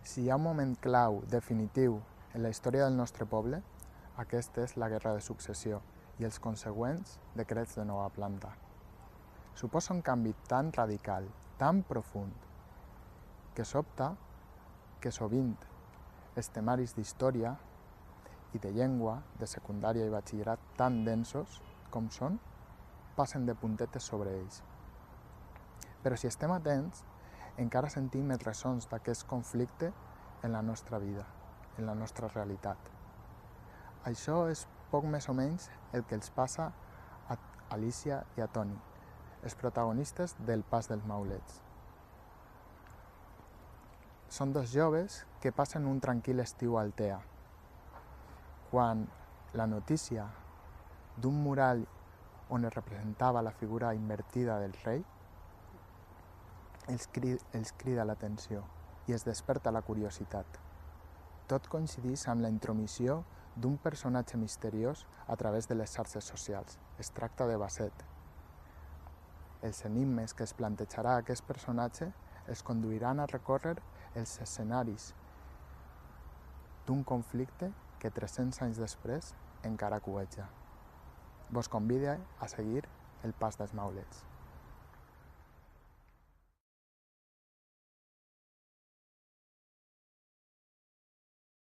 Si hi ha un moment clau, definitiu, en la història del nostre poble, aquesta és la Guerra de Successió i els consegüents decrets de nova planta. Suposa un canvi tan radical, tan profund, que sobta que sovint els temaris d'història i de llengua, de secundària i batxillerat tan densos com són, passen de puntetes sobre ells. Però si estem atents, encara sentim els ressons d'aquest conflicte en la nostra vida, en la nostra realitat. Això és poc més o menys el que els passa a Alicia i a Toni, els protagonistes del Pas dels Maulets. Són dos joves que passen un tranquil estiu a Altea, quan la notícia d'un mural on es representava la figura invertida del rei els crida l'atenció i es desperta la curiositat. Tot coincideix amb la intromissió d'un personatge misteriós a través de les xarxes socials. Es tracta de Basset. Els enigmes que es plantejarà aquest personatge els conduiran a recórrer els escenaris d'un conflicte que 300 anys després encara cueja. Vos convide a seguir el Pas dels Maulets.